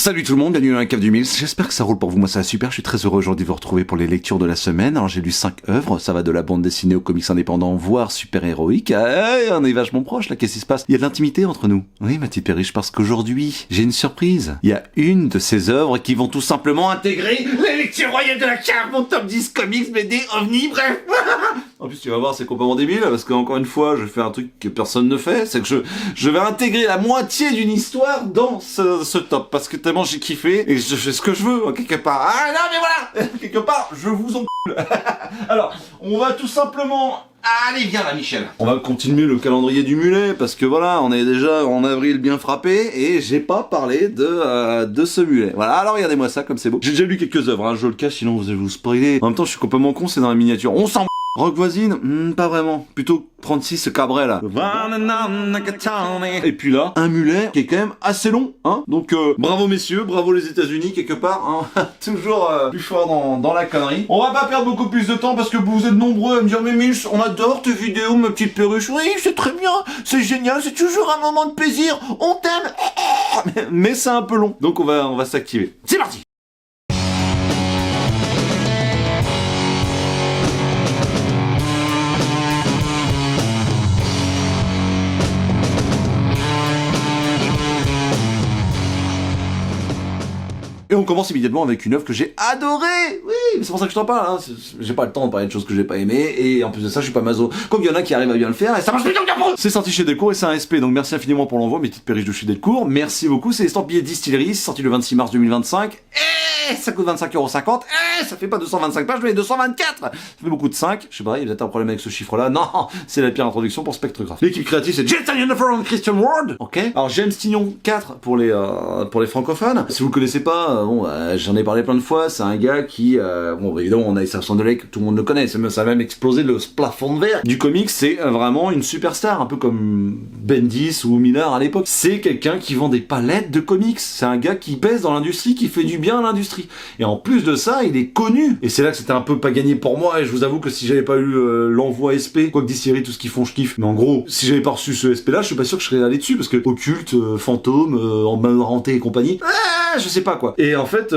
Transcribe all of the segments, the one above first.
Salut tout le monde, bienvenue dans la cave du Mills. J'espère que ça roule pour vous, moi ça va super, je suis très heureux aujourd'hui de vous retrouver pour les lectures de la semaine. Alors j'ai lu 5 œuvres, ça va de la bande dessinée aux comics indépendants, voire super-héroïques. On est vachement proches là, qu'est-ce qui se passe? Il y a de l'intimité entre nous. Oui ma petite Perriche, parce qu'aujourd'hui, j'ai une surprise. Il y a une de ces œuvres qui vont tout simplement intégrer les lectures royales de la cave, mon top 10 comics, BD, ovni, bref. En plus tu vas voir, c'est complètement débile, parce qu'encore une fois, je fais un truc que personne ne fait, c'est que je vais intégrer la moitié d'une histoire dans ce top, parce que tellement j'ai kiffé, et je fais ce que je veux, quelque part. Ah non mais voilà, quelque part, je vous en Alors, on va tout simplement... Allez, viens là, Michel. On va continuer le calendrier du mulet, parce que voilà, on est déjà en avril bien frappé, et j'ai pas parlé de ce mulet. Voilà, alors regardez-moi ça, comme c'est beau. J'ai déjà lu quelques œuvres, hein, je le cache, sinon vous allez vous spoiler. En même temps, je suis complètement con, c'est dans la miniature. On s'en... Rock voisine, pas vraiment. Plutôt 36 Cabret là. Et puis là, un mulet qui est quand même assez long, hein. Donc bravo messieurs, bravo les États-Unis quelque part, hein. Toujours plus fort dans la connerie. On va pas perdre beaucoup plus de temps parce que vous êtes nombreux à me dire mais Mills, on adore tes vidéos, ma petite perruche. Oui, c'est très bien, c'est génial, c'est toujours un moment de plaisir. On t'aime. Mais c'est un peu long. Donc on va s'activer. C'est parti. Et on commence immédiatement avec une œuvre que j'ai adorée. Oui, c'est pour ça que je t'en parle. Hein. J'ai pas le temps de parler de choses que j'ai pas aimées. Et en plus de ça, je suis pas maso. Comme il y en a qui arrivent à bien le faire, et ça marche plus. C'est sorti chez Delcourt et c'est un SP. Donc merci infiniment pour l'envoi, mes petites perriches de chez Delcourt. Merci beaucoup. C'est Estampillé Distillerie, sorti le 26 mars 2025. Et ça coûte 25,50€. Et ça fait pas 225 pages, mais 224. Ça fait beaucoup de 5. Je sais pas, il y a peut-être un problème avec ce chiffre-là. Non, c'est la pire introduction pour Spectrograph. L'équipe créative, c'est James Tynion et Christian Ward. Ok. Alors James Tynion 4 pour les francophones. Si vous le connaissez pas, j'en ai parlé plein de fois, c'est un gars qui, évidemment, on a Assassin de Lake, tout le monde le connaît, ça a même explosé le plafond de verre du comics, c'est vraiment une superstar, un peu comme Bendis ou Miller à l'époque. C'est quelqu'un qui vend des palettes de comics, c'est un gars qui pèse dans l'industrie, qui fait du bien à l'industrie. Et en plus de ça, il est connu. Et c'est là que c'était un peu pas gagné pour moi, et je vous avoue que si j'avais pas eu l'envoi SP, quoi que Distillery, tout ce qu'ils font, je kiffe. Mais en gros, si j'avais pas reçu ce SP là, je suis pas sûr que je serais allé dessus, parce que Occulte, Fantôme, en Renté et compagnie, je sais pas quoi. Et en fait,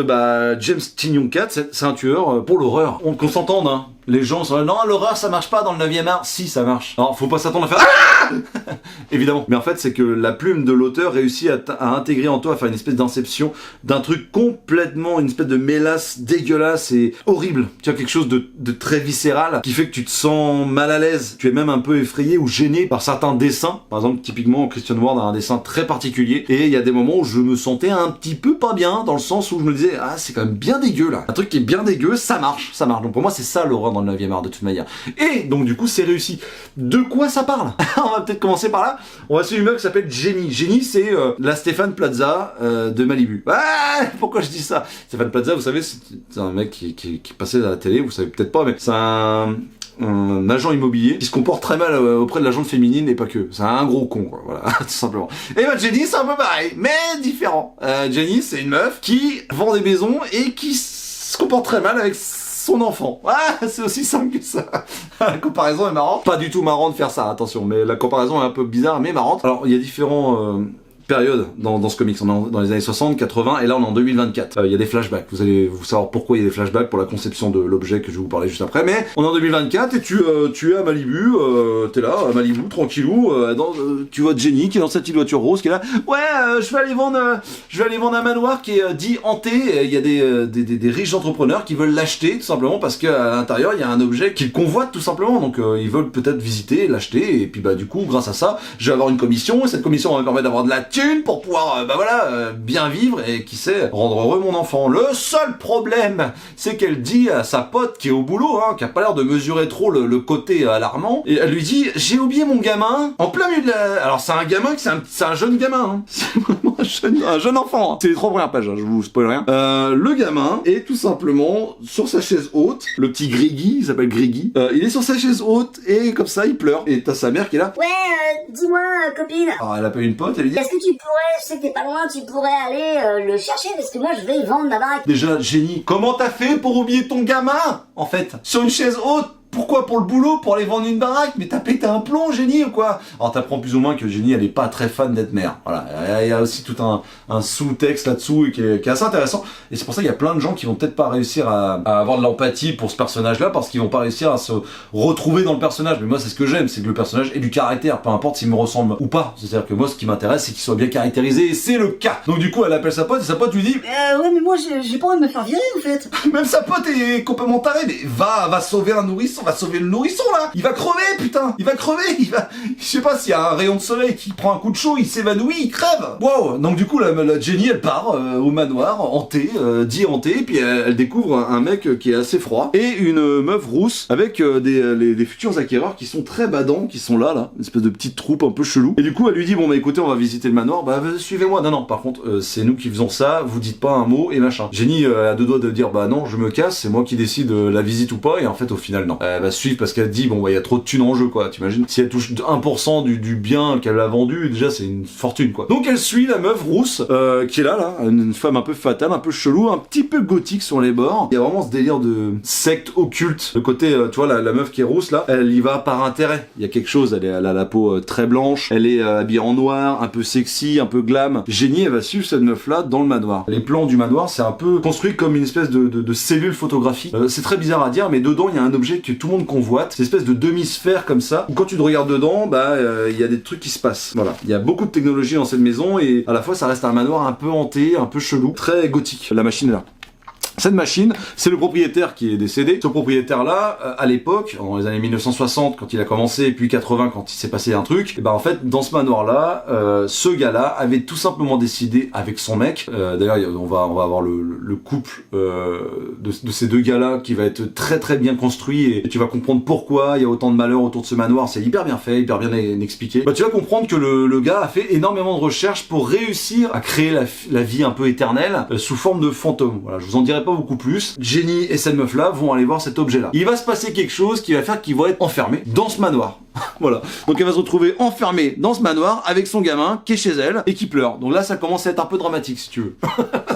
James Tynion 4, c'est un tueur pour l'horreur. Qu'on s'entende, hein. Les gens sont là, non, l'horreur ça marche pas dans le 9e art. Si, ça marche. Alors, faut pas s'attendre à faire évidemment. Mais en fait, c'est que la plume de l'auteur réussit à intégrer en toi, à faire une espèce d'inception d'un truc complètement, une espèce de mélasse dégueulasse et horrible. Tu as quelque chose de très viscéral qui fait que tu te sens mal à l'aise. Tu es même un peu effrayé ou gêné par certains dessins. Par exemple, typiquement, Christian Ward a un dessin très particulier. Et il y a des moments où je me sentais un petit peu pas bien, dans le sens où je me disais, ah, c'est quand même bien dégueu là. Un truc qui est bien dégueu, ça marche, ça marche. Donc pour moi, c'est ça l'horreur dans le 9e art de toute manière. Et donc du coup, c'est réussi. De quoi ça parle? On va peut-être commencer par là. On va suivre une meuf qui s'appelle Jenny. Jenny, c'est la Stéphane Plaza de Malibu. Ah, pourquoi je dis ça? Stéphane Plaza, vous savez, c'est un mec qui passait à la télé, vous savez peut-être pas, mais c'est un agent immobilier qui se comporte très mal auprès de la gente féminine et pas que. C'est un gros con, quoi. Voilà, tout simplement. Et Jenny, c'est un peu pareil, mais différent. Jenny, c'est une meuf qui vend des maisons et qui se comporte très mal avec son enfant. Ah, c'est aussi simple que ça. La comparaison est marrante. Pas du tout marrant de faire ça, attention, mais la comparaison est un peu bizarre, mais marrante. Alors, il y a différents période dans ce comics. On est dans les années 60, 80 et là on est en 2024. Il y a des flashbacks. Vous allez vous savoir pourquoi il y a des flashbacks pour la conception de l'objet que je vais vous parler juste après. Mais on est en 2024 et tu es à Malibu, t'es là à Malibu tranquillou. Tu vois Jenny qui est dans cette petite voiture rose qui est là. Ouais, je vais aller vendre un manoir qui est dit hanté. Il y a des riches entrepreneurs qui veulent l'acheter tout simplement parce qu'à l'intérieur il y a un objet qu'ils convoitent tout simplement. Donc ils veulent peut-être visiter, l'acheter et puis du coup grâce à ça je vais avoir une commission et cette commission va me permettre d'avoir de la thune pour pouvoir bien vivre et qui sait rendre heureux mon enfant. Le seul problème c'est qu'elle dit à sa pote qui est au boulot, qui a pas l'air de mesurer trop le côté alarmant, et elle lui dit j'ai oublié mon gamin en plein milieu de la... Alors c'est un gamin, c'est un jeune gamin, c'est vraiment un jeune enfant, c'est les 3 premières pages, je vous spoil rien. Le gamin est tout simplement sur sa chaise haute, le petit Griggy, il s'appelle Griggy, il est sur sa chaise haute et comme ça il pleure et t'as sa mère qui est là. Ouais, dis-moi copine. Alors elle appelle une pote, elle lui dit est-ce que tu pourrais, je sais que t'es pas loin, tu pourrais aller le chercher parce que moi je vais vendre ma baraque. Déjà, Jenny, comment t'as fait pour oublier ton gamin, en fait, sur une chaise haute? Pourquoi? Pour le boulot? Pour aller vendre une baraque? Mais t'as pété un plomb, Jenny, ou quoi? Alors t'apprends plus ou moins que Jenny, elle est pas très fan d'être mère. Voilà, il y a aussi tout un sous-texte là-dessous qui est assez intéressant. Et c'est pour ça qu'il y a plein de gens qui vont peut-être pas réussir à avoir de l'empathie pour ce personnage-là, parce qu'ils vont pas réussir à se retrouver dans le personnage. Mais moi, c'est ce que j'aime, c'est que le personnage ait du caractère, peu importe s'il me ressemble ou pas. C'est-à-dire que moi, ce qui m'intéresse, c'est qu'il soit bien caractérisé, et c'est le cas. Donc du coup, elle appelle sa pote, et sa pote lui dit Ouais, mais moi, j'ai pas envie de me faire virer, en fait. même sa pote est complètement tarée, mais va sauver un nourrisson, va sauver le nourrisson là. Il va crever, putain, il va crever, je sais pas s'il y a un rayon de soleil qui prend un coup de chaud, il s'évanouit, il crève. Wow. Donc du coup, la Jenny, elle part au manoir hantée, dit hantée, puis elle découvre un mec qui est assez froid et une meuf rousse avec les futurs acquéreurs qui sont très badants, qui sont là, une espèce de petite troupe un peu chelou. Et du coup, elle lui dit bon bah écoutez, on va visiter le manoir, bah suivez-moi. Non, par contre, c'est nous qui faisons ça, vous dites pas un mot et machin. Jenny a deux doigts de dire bah non, je me casse, c'est moi qui décide la visite ou pas, et en fait au final non. Elle va suivre parce qu'elle dit bon bah il y a trop de thunes en jeu quoi, t'imagines? Si elle touche 1% du bien qu'elle a vendu, déjà c'est une fortune quoi. Donc elle suit la meuf rousse qui est là, une femme un peu fatale, un peu chelou, un petit peu gothique sur les bords. Il y a vraiment ce délire de secte occulte. Le côté, tu vois, la meuf qui est rousse là, elle y va par intérêt. Il y a quelque chose, elle a la peau très blanche, elle est habillée en noir, un peu sexy, un peu glam. Jenny, elle va suivre cette meuf là dans le manoir. Les plans du manoir, c'est un peu construit comme une espèce de cellule photographique. C'est très bizarre à dire, mais dedans il y a un objet que tout le monde convoite. C'est une espèce de demi-sphère comme ça. Quand tu te regardes dedans, bah il y a des trucs qui se passent. Voilà. Il y a beaucoup de technologie dans cette maison et à la fois ça reste un manoir un peu hanté, un peu chelou, très gothique. La machine est là. Cette machine, c'est le propriétaire qui est décédé. Ce propriétaire-là, à l'époque, dans les années 1960, quand il a commencé, et puis 80, quand il s'est passé un truc, et ben en fait, dans ce manoir-là, ce gars-là avait tout simplement décidé avec son mec. D'ailleurs, on va avoir le couple de ces deux gars-là qui va être très très bien construit, et tu vas comprendre pourquoi il y a autant de malheur autour de ce manoir. C'est hyper bien fait, hyper bien expliqué. Bah, tu vas comprendre que le gars a fait énormément de recherches pour réussir à créer la vie un peu éternelle sous forme de fantôme. Voilà, je vous en dirai pas beaucoup plus. Jenny et cette meuf là vont aller voir cet objet là. Il va se passer quelque chose qui va faire qu'ils vont être enfermés dans ce manoir. Voilà. Donc elle va se retrouver enfermée dans ce manoir avec son gamin qui est chez elle et qui pleure. Donc là ça commence à être un peu dramatique si tu veux.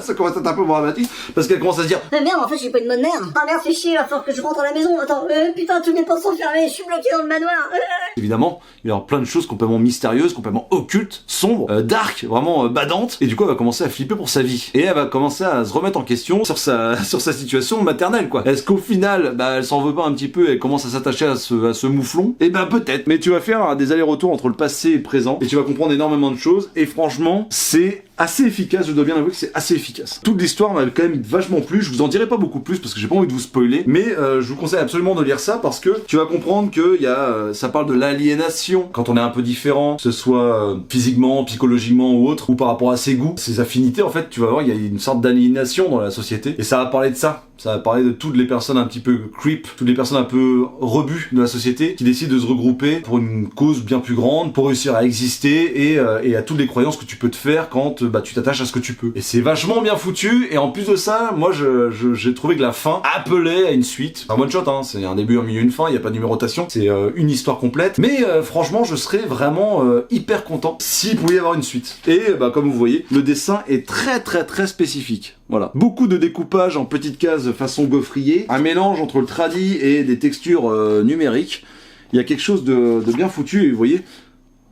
Ça commence à être un peu dramatique parce qu'elle commence à se dire Merde, en fait, j'ai pas une bonne mère. Ah merde, fais chier, il va falloir que je rentre à la maison. Attends, putain, tous mes portes sont fermées, je suis bloqué dans le manoir. Évidemment, il y aura plein de choses complètement mystérieuses, complètement occultes, sombres, dark, vraiment badantes. Et du coup, elle va commencer à flipper pour sa vie. Et elle va commencer à se remettre en question sur sa situation maternelle, quoi. Est-ce qu'au final, bah, elle s'en veut pas un petit peu et elle commence à s'attacher à ce mouflon? Et ben peut-être. Mais tu vas faire des allers-retours entre le passé et le présent. Et tu vas comprendre énormément de choses. Et franchement, c'est assez efficace, je dois bien avouer que c'est assez efficace. Toute l'histoire m'a quand même vachement plu, je vous en dirai pas beaucoup plus parce que j'ai pas envie de vous spoiler, mais je vous conseille absolument de lire ça parce que tu vas comprendre que ça parle de l'aliénation quand on est un peu différent, que ce soit physiquement, psychologiquement ou autre, ou par rapport à ses goûts, ses affinités, en fait tu vas voir il y a une sorte d'aliénation dans la société, et ça va parler de ça. Ça va parler de toutes les personnes un petit peu creep, toutes les personnes un peu rebuts de la société qui décident de se regrouper pour une cause bien plus grande, pour réussir à exister et à toutes les croyances que tu peux te faire quand bah, tu t'attaches à ce que tu peux. Et c'est vachement bien foutu, et en plus de ça, moi j'ai trouvé que la fin appelait à une suite. Un one shot, hein, c'est un début, un milieu, une fin, il n'y a pas de numérotation, c'est une histoire complète. Mais franchement, je serais vraiment hyper content s'il pouvait y avoir une suite. Et bah, comme vous voyez, le dessin est très très très spécifique. Voilà. Beaucoup de découpage en petites cases façon gaufrier, un mélange entre le tradi et des textures numériques. Il y a quelque chose de bien foutu, et vous voyez,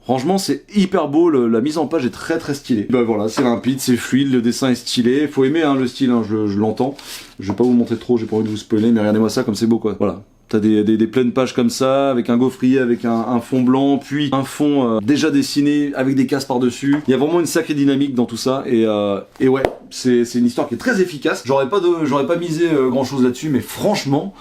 franchement c'est hyper beau, la mise en page est très très stylée. Bah voilà, c'est limpide, c'est fluide, le dessin est stylé, faut aimer hein, le style, hein, je l'entends. Je vais pas vous montrer trop, j'ai pas envie de vous spoiler, mais regardez-moi ça comme c'est beau quoi. Voilà. T'as des pleines pages comme ça, avec un gaufrier, avec un fond blanc, puis un fond déjà dessiné, avec des cases par-dessus. Il y a vraiment une sacrée dynamique dans tout ça, et ouais, c'est une histoire qui est très efficace. J'aurais pas misé grand-chose là-dessus, mais franchement...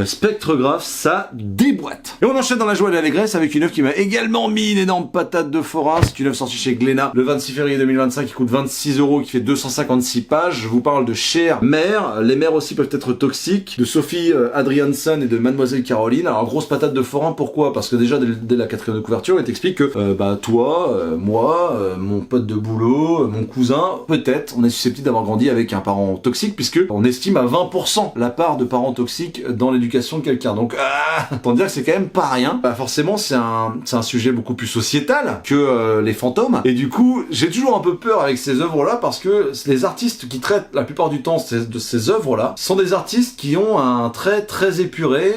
Spectrograph, ça déboîte. Et on enchaîne dans la joie et l'allégresse avec une œuvre qui m'a également mis une énorme patate de forain. C'est une œuvre sortie chez Glénat le 26 février 2025 qui coûte 26€, qui fait 256 pages. Je vous parle de Chère Mère. Les mères aussi peuvent être toxiques, de Sophie Adrianson et de Mademoiselle Caroline. Alors grosse patate de forain, pourquoi? Parce que déjà dès la quatrième de couverture, elle t'explique que bah toi, moi, mon pote de boulot, mon cousin, peut-être on est susceptible d'avoir grandi avec un parent toxique, puisque on estime à 20% la part de parents toxiques dans l'éducation l'éducation de quelqu'un. Donc, autant dire que c'est quand même pas rien. Bah, forcément, c'est un sujet beaucoup plus sociétal que les fantômes. Et du coup, j'ai toujours un peu peur avec ces œuvres-là parce que les artistes qui traitent la plupart du temps de ces œuvres-là sont des artistes qui ont un trait très épuré,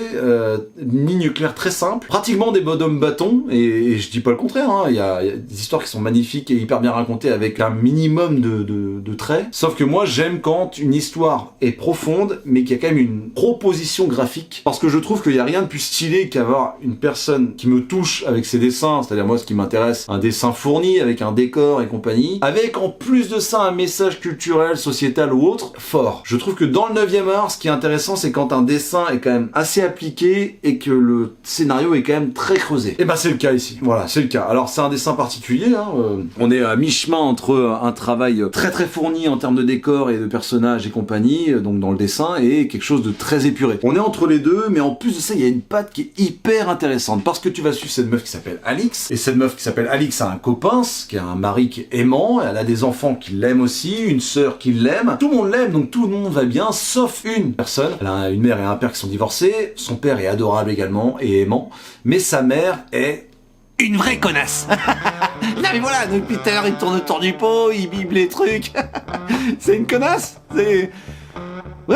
une ligne claire très simple, pratiquement des bonhommes bâtons, et je dis pas le contraire, hein. Il y a des histoires qui sont magnifiques et hyper bien racontées avec un minimum de traits. Sauf que moi, j'aime quand une histoire est profonde, mais qu'il y a quand même une proposition graphique, parce que je trouve qu'il y a rien de plus stylé qu'avoir une personne qui me touche avec ses dessins, c'est-à-dire moi, ce qui m'intéresse, un dessin fourni avec un décor et compagnie, avec en plus de ça un message culturel, sociétal ou autre, fort. Je trouve que dans le 9e art, ce qui est intéressant, c'est quand un dessin est quand même assez appliqué et que le scénario est quand même très creusé. Et ben c'est le cas ici. Voilà, c'est le cas. Alors c'est un dessin particulier, hein. On est à mi-chemin entre un travail très très fourni en termes de décor et de personnages et compagnie, donc dans le dessin, et quelque chose de très épuré. On est entre les deux, mais en plus de ça, il y a une patte qui est hyper intéressante, parce que tu vas suivre cette meuf qui s'appelle Alix, et cette meuf qui s'appelle Alix a un copain, qui a un mari qui est aimant, elle a des enfants qui l'aiment aussi, une sœur qui l'aime, tout le monde l'aime, donc tout le monde va bien, sauf une personne. Elle a une mère et un père qui sont divorcés, son père est adorable également, et aimant, mais sa mère est une vraie connasse. Non mais voilà, depuis tout à l'heure il tourne autour du pot, il bible les trucs. C'est une connasse.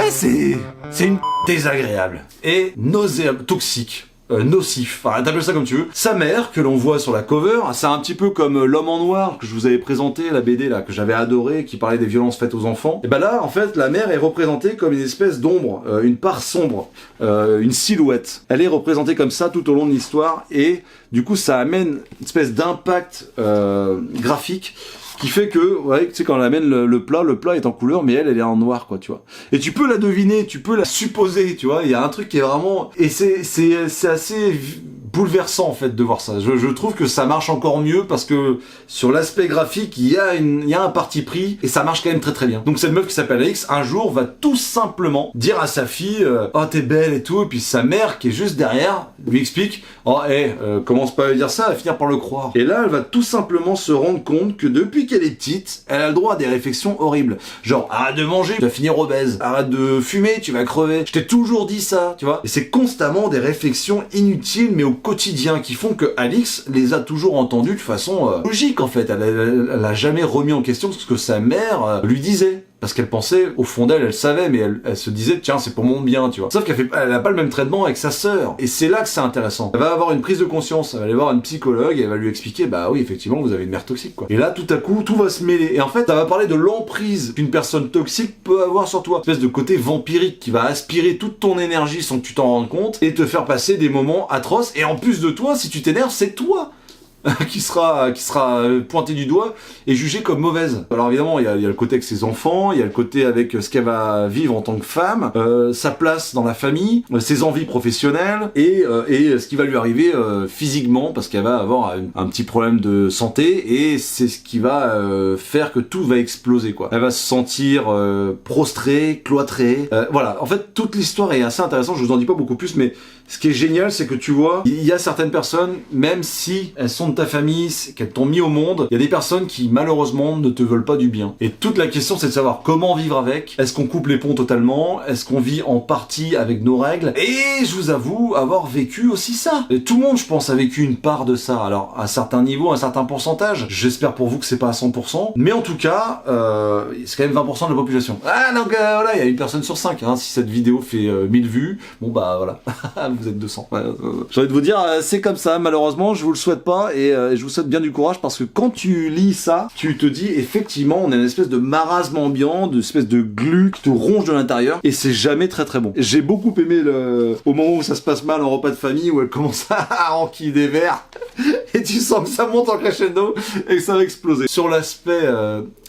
C'est une désagréable et nauséable, toxique. Nocif, enfin t'appelles ça comme tu veux. Sa mère, que l'on voit sur la cover, c'est un petit peu comme L'Homme en Noir que je vous avais présenté, la BD là, que j'avais adoré, qui parlait des violences faites aux enfants. Et ben là, en fait, la mère est représentée comme une espèce d'ombre, une part sombre, une silhouette. Elle est représentée comme ça tout au long de l'histoire, et du coup ça amène une espèce d'impact graphique qui fait que, ouais, tu sais, quand on amène le plat est en couleur, mais elle est en noir, quoi, tu vois. Et tu peux la deviner, tu peux la supposer, tu vois. Il y a un truc qui est vraiment, et c'est assez bouleversant, en fait, de voir ça. Je trouve que ça marche encore mieux parce que sur l'aspect graphique, il y a un parti pris et ça marche quand même très très bien. Donc cette meuf qui s'appelle Alix, un jour, va tout simplement dire à sa fille, oh, t'es belle et tout, et puis sa mère, qui est juste derrière, lui explique, oh, commence pas à dire ça, elle va finir par le croire. Et là, elle va tout simplement se rendre compte que depuis qu'elle est petite, elle a le droit à des réflexions horribles. Genre, arrête de manger, tu vas finir obèse. Arrête de fumer, tu vas crever. Je t'ai toujours dit ça, tu vois. Et c'est constamment des réflexions inutiles, mais au quotidien, qui font que Alix les a toujours entendues de façon logique, en fait. Elle a jamais remis en question ce que sa mère lui disait. Parce qu'elle pensait, au fond d'elle, elle savait, mais elle se disait, tiens, c'est pour mon bien, tu vois. Sauf elle a pas le même traitement avec sa sœur. Et c'est là que c'est intéressant. Elle va avoir une prise de conscience, elle va aller voir une psychologue, et elle va lui expliquer, bah oui, effectivement, vous avez une mère toxique, quoi. Et là, tout à coup, tout va se mêler. Et en fait, ça va parler de l'emprise qu'une personne toxique peut avoir sur toi. Une espèce de côté vampirique qui va aspirer toute ton énergie sans que tu t'en rendes compte, et te faire passer des moments atroces. Et en plus de toi, si tu t'énerves, c'est toi qui sera pointée du doigt et jugée comme mauvaise. Alors évidemment, il y a le côté avec ses enfants, il y a le côté avec ce qu'elle va vivre en tant que femme, sa place dans la famille, ses envies professionnelles et ce qui va lui arriver physiquement, parce qu'elle va avoir un petit problème de santé, et c'est ce qui va faire que tout va exploser, quoi. Elle va se sentir prostrée, cloîtrée. Voilà, en fait, toute l'histoire est assez intéressante, je vous en dis pas beaucoup plus, mais ce qui est génial, c'est que tu vois, il y a certaines personnes, même si elles sont de ta famille, qu'elles t'ont mis au monde, il y a des personnes qui malheureusement ne te veulent pas du bien. Et toute la question, c'est de savoir comment vivre avec. Est-ce qu'on coupe les ponts totalement? Est-ce qu'on vit en partie avec nos règles? Et je vous avoue avoir vécu aussi ça. Et tout le monde, je pense, a vécu une part de ça. Alors, à certains niveaux, à un certain pourcentage. J'espère pour vous que c'est pas à 100%. Mais en tout cas, c'est quand même 20% de la population. Ah, donc voilà, il y a une personne sur 5. Hein. Si cette vidéo fait 1000 vues, bon bah voilà. Vous êtes 200. Ouais, j'ai envie de vous dire, c'est comme ça, malheureusement, je vous le souhaite pas, et je vous souhaite bien du courage, parce que quand tu lis ça, tu te dis, effectivement, on a une espèce de marasme ambiant, de espèce de glu qui te ronge de l'intérieur, et c'est jamais très très bon. J'ai beaucoup aimé au moment où ça se passe mal en repas de famille, où elle commence à enquiller des verres, et tu sens que ça monte en crescendo, et que ça va exploser. Sur l'aspect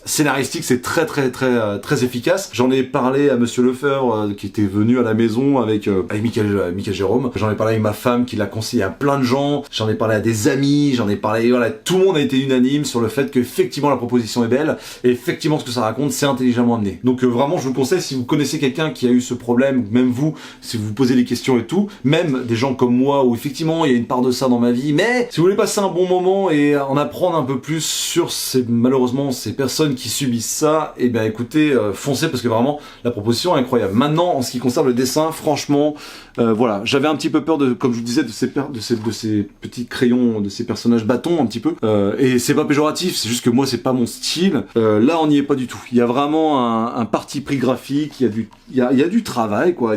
scénaristique, c'est très très efficace. J'en ai parlé à Monsieur Lefebvre qui était venu à la maison avec Michael Jérôme. J'en ai parlé avec ma femme qui l'a conseillé à plein de gens. J'en ai parlé à des amis. J'en ai parlé, voilà, tout le monde a été unanime sur le fait que effectivement la proposition est belle et effectivement ce que ça raconte c'est intelligemment amené. Donc vraiment je vous conseille, si vous connaissez quelqu'un qui a eu ce problème, ou même vous, si vous vous posez des questions et tout, même des gens comme moi où effectivement il y a une part de ça dans ma vie, mais si vous voulez passer un bon moment et en apprendre un peu plus sur malheureusement ces personnes personnes qui subissent ça, et bien écoutez, foncez parce que vraiment la proposition est incroyable. Maintenant, en ce qui concerne le dessin, franchement, voilà, j'avais un petit peu peur de, comme je vous disais, de ces petits crayons, de ces personnages bâtons un petit peu. Et c'est pas péjoratif, c'est juste que moi c'est pas mon style. Là, on n'y est pas du tout. Il y a vraiment un parti pris graphique, il y a du travail, quoi.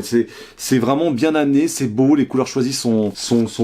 C'est vraiment bien amené, c'est beau, les couleurs choisies sont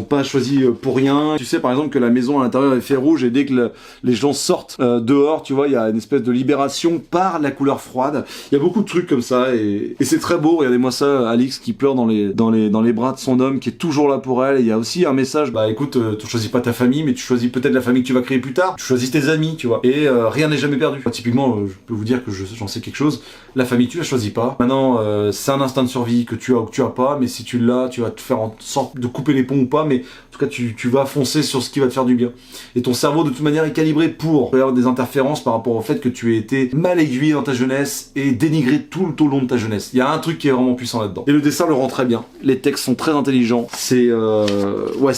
pas choisies pour rien. Tu sais par exemple que la maison à l'intérieur est fait rouge et dès que les gens sortent dehors, tu vois, il y a une espèce de libération par la couleur froide. Il y a beaucoup de trucs comme ça et c'est très beau. Regardez-moi ça, Alix qui pleure dans les bras de son homme qui est toujours là pour elle. Et il y a aussi un message, bah écoute, tu choisis pas ta famille, mais tu choisis peut-être la famille que tu vas créer plus tard. Tu choisis tes amis, tu vois. Et rien n'est jamais perdu. Typiquement, je peux vous dire que j'en sais quelque chose. La famille, tu la choisis pas. Maintenant, c'est un instinct de survie que tu as ou que tu as pas, mais si tu l'as, tu vas te faire en sorte de couper les ponts ou pas, mais en tout cas, tu vas foncer sur ce qui va te faire du bien. Et ton cerveau, de toute manière, est calibré pour avoir des interférences par rapport au fait que tu aies été mal aiguillé dans ta jeunesse et dénigré tout au long de ta jeunesse. Il y a un truc qui est vraiment puissant là-dedans. Et le dessin le rend très bien. Les textes sont très intelligents. C'est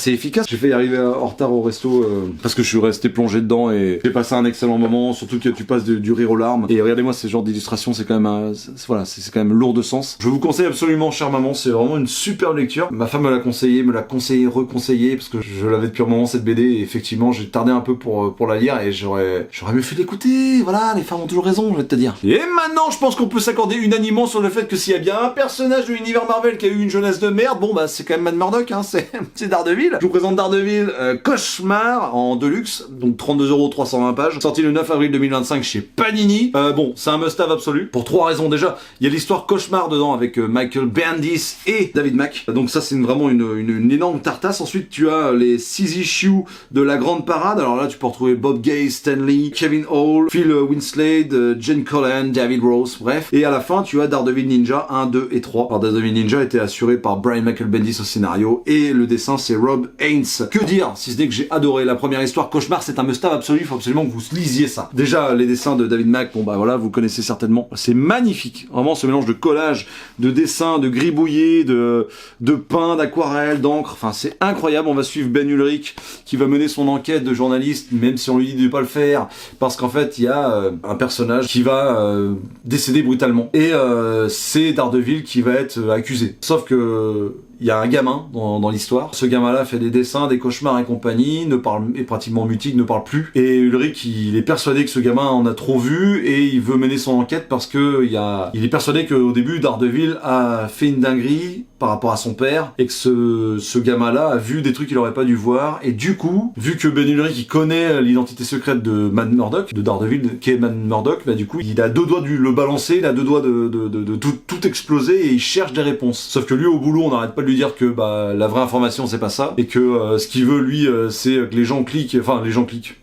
efficace. J'ai failli arriver en retard au resto parce que je suis resté plongé dedans et j'ai passé un excellent moment, surtout que tu passes du rire aux larmes. Et regardez-moi, ces genres d'illustrations, c'est quand même c'est quand même lourd de sens. Je vous conseille absolument, chère maman, c'est vraiment une superbe lecture. Ma femme me l'a conseillé, reconseillé, parce que je l'avais depuis un moment cette BD, et effectivement j'ai tardé un peu pour la lire, et j'aurais mieux fait d'écouter. Voilà, les femmes ont toujours raison, je vais te dire. Et maintenant, je pense qu'on peut s'accorder unanimement sur le fait que s'il y a bien un personnage de l'univers Marvel qui a eu une jeunesse de merde, bon bah c'est quand même Matt Murdock, hein, c'est Daredevil. Je vous présente Daredevil Cauchemar en Deluxe, donc 32€, 320 pages, sorti le 9 avril 2025 chez Panini. Bon, c'est un must-have absolu, pour 3 raisons. Déjà, il y a l'histoire Cauchemar dedans avec Michael Bendis et David Mack, donc ça c'est vraiment une énorme tartasse. Ensuite tu as les 6 issues de la grande parade, alors là tu peux retrouver Bob Gay, Stan Lee, Kevin Hall, Phil Winslade, Jen Collan, David Rose, bref. Et à la fin tu as Daredevil Ninja 1, 2 et 3. Alors Daredevil Ninja était assuré par Brian Michael Bendis au scénario et le dessin c'est Rob Haynes. Que dire si ce n'est que j'ai adoré la première histoire. Cauchemar, c'est un must-have absolu, il faut absolument que vous lisiez ça. Déjà les dessins de David Mack, bon bah voilà, vous connaissez certainement, c'est magnifique, vraiment ce mélange de collage, de dessin, de gribouillé, de peint, d'aquarelle, d'encre, enfin c'est incroyable. On va suivre Ben Ulrich qui va mener son enquête de journaliste, même si on lui dit de ne pas le faire, parce qu'en fait il y a un personnage qui va décéder brutalement, et c'est Daredevil qui va être accusé. Sauf que il y a un gamin dans l'histoire. Ce gamin-là fait des dessins, des cauchemars et compagnie, est pratiquement mutique, ne parle plus. Et Ulrich, il est persuadé que ce gamin en a trop vu et il veut mener son enquête parce que il est persuadé qu'au début, Daredevil a fait une dinguerie par rapport à son père et que ce gamin-là a vu des trucs qu'il aurait pas dû voir. Et du coup, vu que Ben Ulrich, il connaît l'identité secrète de Matt Murdock, de Daredevil, qui est Matt Murdock, bah du coup, il a deux doigts de le balancer, il a deux doigts de tout exploser et il cherche des réponses. Sauf que lui, au boulot, on n'arrête pas de lui dire que bah la vraie information c'est pas ça, et que ce qu'il veut lui c'est que les gens cliquent,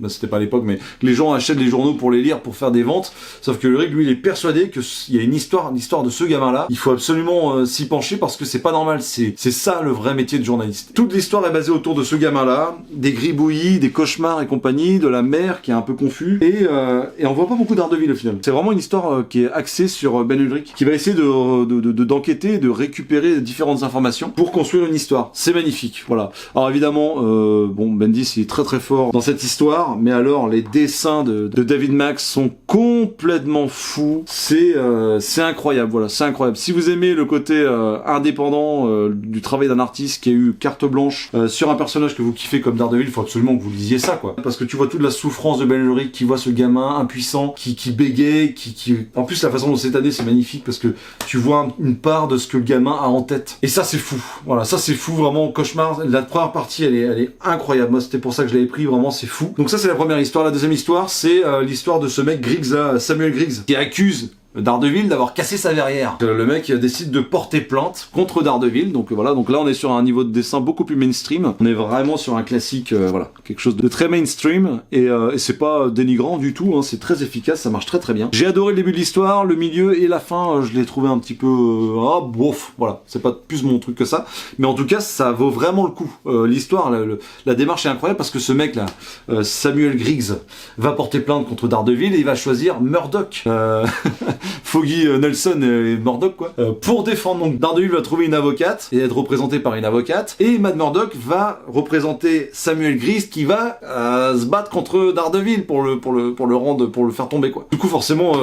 bah, c'était pas à l'époque, mais que les gens achètent les journaux pour les lire, pour faire des ventes. Sauf que Ulrich, lui, il est persuadé que il y a l'histoire de ce gamin là, il faut absolument s'y pencher parce que c'est pas normal, c'est ça le vrai métier de journaliste. Toute l'histoire est basée autour de ce gamin là, des gribouillis, des cauchemars et compagnie, de la mère qui est un peu confus, et on voit pas beaucoup Daredevil au final. C'est vraiment une histoire qui est axée sur Ben Ulrich, qui va essayer d'enquêter, de récupérer différentes informations pour construire une histoire. C'est magnifique, voilà. Alors évidemment, bon, Bendis il est très très fort dans cette histoire, mais alors les dessins de David Mack sont complètement fous. C'est incroyable, voilà, c'est incroyable. Si vous aimez le côté indépendant du travail d'un artiste qui a eu carte blanche sur un personnage que vous kiffez comme Daredevil, il faut absolument que vous lisiez ça, quoi. Parce que tu vois toute la souffrance de Ben Ulrich, qui voit ce gamin impuissant, qui bégaye, en plus la façon dont c'est année, c'est magnifique parce que tu vois une part de ce que le gamin a en tête. Et ça c'est fou. Voilà, ça c'est fou, vraiment. Cauchemar, la première partie elle est incroyable. Moi c'était pour ça que je l'avais pris, vraiment c'est fou. Donc ça c'est la première histoire. La deuxième histoire c'est l'histoire de ce mec Griggs là, Samuel Griggs, qui accuse Daredevil d'avoir cassé sa verrière. Le mec décide de porter plainte contre Daredevil, donc voilà, donc là on est sur un niveau de dessin beaucoup plus mainstream, on est vraiment sur un classique, voilà, quelque chose de très mainstream, et c'est pas dénigrant du tout, hein, c'est très efficace, ça marche très très bien. J'ai adoré le début de l'histoire, le milieu et la fin, je l'ai trouvé un petit peu, bof, voilà, c'est pas plus mon truc que ça, mais en tout cas ça vaut vraiment le coup. L'histoire, la démarche est incroyable parce que ce mec là, Samuel Griggs, va porter plainte contre Daredevil et il va choisir Murdock. Foggy Nelson et Murdock quoi. Pour défendre donc Daredevil va trouver une avocate et être représenté par une avocate et Matt Murdock va représenter Samuel Grist qui va se battre contre Daredevil pour le faire tomber quoi. Du coup forcément